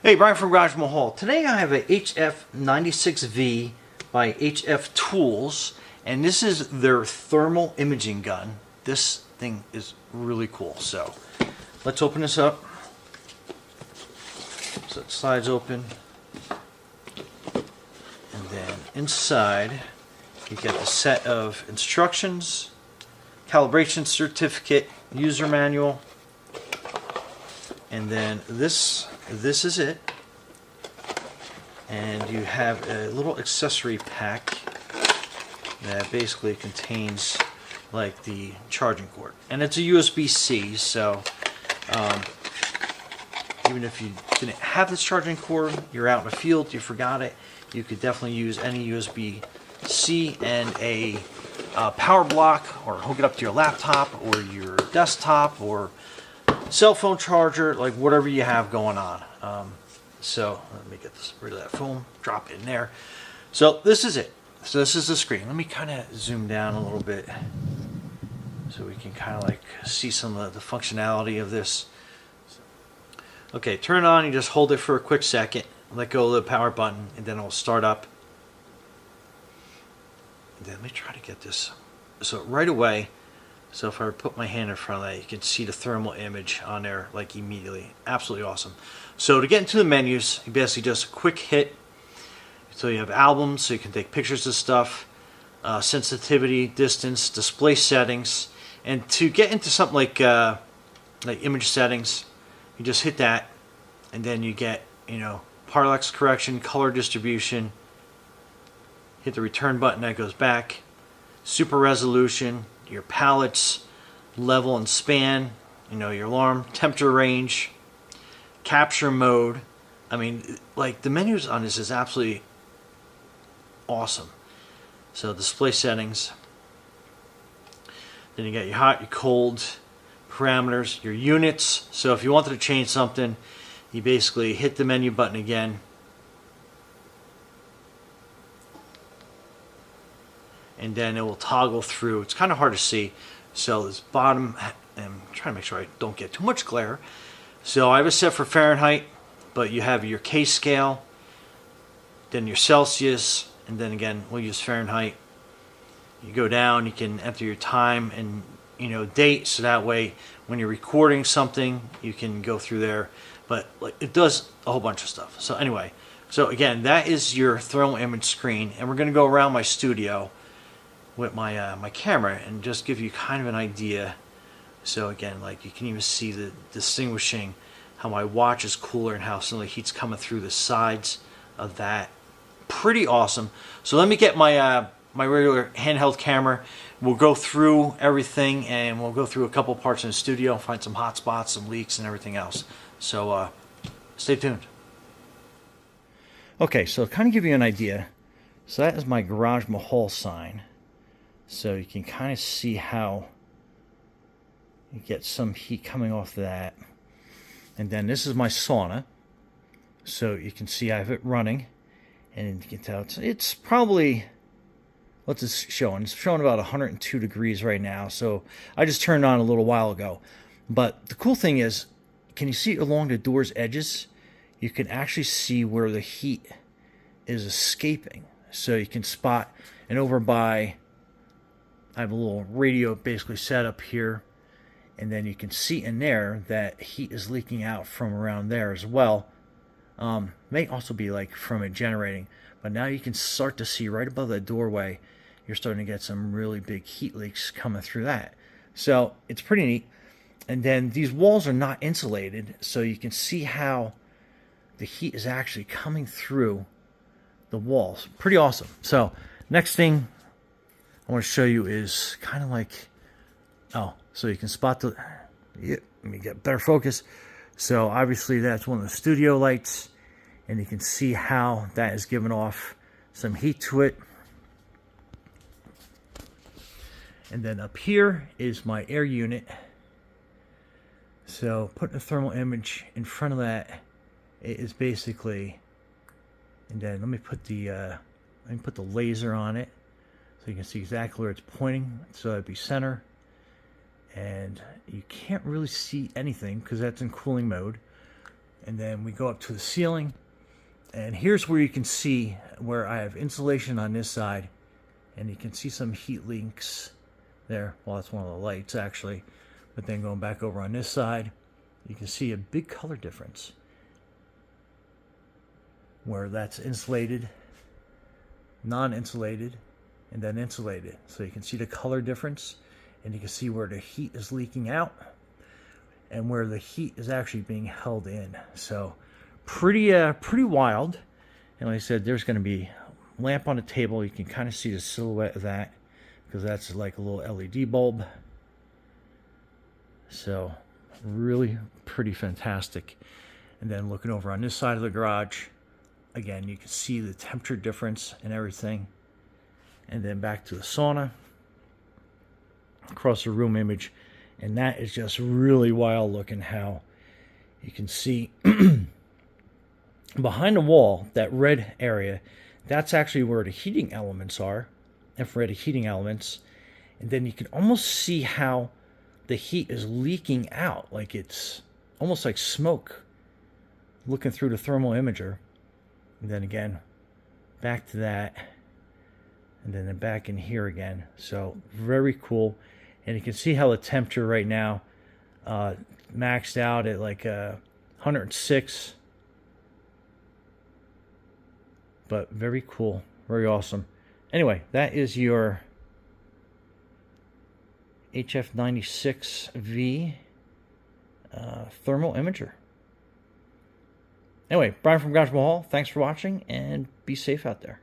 Hey, Brian from Garage Mahal. Today I have a HF96V by HF Tools, and this is their thermal imaging gun. This thing is really cool. So let's open this up. So it slides open, and then inside you get a set of instructions, calibration certificate, user manual, and then this is it. And you have a little accessory pack that basically contains like the charging cord, and it's a USB-C, so even if you didn't have this charging cord, you're out in the field, you forgot it, you could definitely use any USB-C and a power block, or hook it up to your laptop or your desktop or cell phone charger, like whatever you have going on. So let me get rid of that foam, drop it in there. So this is it. So this is the screen. Let me kind of zoom down a little bit so we can kind of like see some of the functionality of this. Okay, turn it on. You just hold it for a quick second, let go of the power button, and then it will start up. And then let me try to get this. So right away, so if I put my hand in front of that, you can see the thermal image on there like immediately. Absolutely awesome. So to get into the menus, you basically just a quick hit. So you have albums, so you can take pictures of stuff, sensitivity, distance, display settings, and to get into something like image settings, you just hit that, and then you get, parallax correction, color distribution. Hit the return button, that goes back. Super resolution, your palettes, level and span, your alarm, temperature range, capture mode. I mean, like the menus on this is absolutely awesome. So display settings. Then you got your hot, your cold, parameters, your units. So if you wanted to change something, you basically hit the menu button again, and then it will toggle through. It's kind of hard to see. So this bottom, I'm trying to make sure I don't get too much glare. So I have it set for Fahrenheit, but you have your K scale, then your Celsius, and then again, we'll use Fahrenheit. You go down, you can enter your time and date, so that way when you're recording something, you can go through there. But like, it does a whole bunch of stuff. So anyway, so again, that is your thermal image screen, and we're going to go around my studio with my my camera and just give you kind of an idea. So again, like you can even see the distinguishing how my watch is cooler and how some of the heat's coming through the sides of that. Pretty awesome. So let me get my my regular handheld camera. We'll go through everything, and we'll go through a couple parts in the studio, find some hot spots, some leaks, and everything else. So stay tuned. Okay, so to kind of give you an idea, so that is my Garage Mahal sign. So you can kind of see how you get some heat coming off that. And then this is my sauna. So you can see I have it running. And you can tell it's probably, what's it showing? It's showing about 102 degrees right now. So I just turned on a little while ago. But the cool thing is, can you see along the door's edges? You can actually see where the heat is escaping. So you can spot, and over by, I have a little radio basically set up here, and then you can see in there that heat is leaking out from around there as well. May also be like from it generating, but now you can start to see right above the doorway, you're starting to get some really big heat leaks coming through that. So it's pretty neat. And then these walls are not insulated, so you can see how the heat is actually coming through the walls. Pretty awesome. So next thing I want to show you is kind of like, so you can spot the, let me get better focus. So obviously that's one of the studio lights, and you can see how that is giving off some heat to it. And then up here is my air unit. So putting a thermal image in front of that, it is basically, and then let me put the laser on it so you can see exactly where it's pointing. So that'd be center. And you can't really see anything because that's in cooling mode. And then we go up to the ceiling, and here's where you can see where I have insulation on this side, and you can see some heat links there. Well, that's one of the lights actually. But then going back over on this side, you can see a big color difference where that's insulated, non-insulated, and then insulated. So you can see the color difference, and you can see where the heat is leaking out and where the heat is actually being held in. So pretty wild. And like I said, there's going to be a lamp on the table. You can kind of see the silhouette of that because that's like a little LED bulb. So really pretty fantastic. And then looking over on this side of the garage, again, you can see the temperature difference and everything. And then back to the sauna, across the room image. And that is just really wild looking how you can see behind the wall, that red area, that's actually where the heating elements are, infrared heating elements. And then you can almost see how the heat is leaking out, like it's almost like smoke looking through the thermal imager. And then again, back to that, and then back in here again. So very cool. And you can see how the temperature right now maxed out at like 106. But very cool, very awesome. Anyway, that is your HF96V thermal imager. Anyway, Brian from Garage Mahal, thanks for watching, and be safe out there.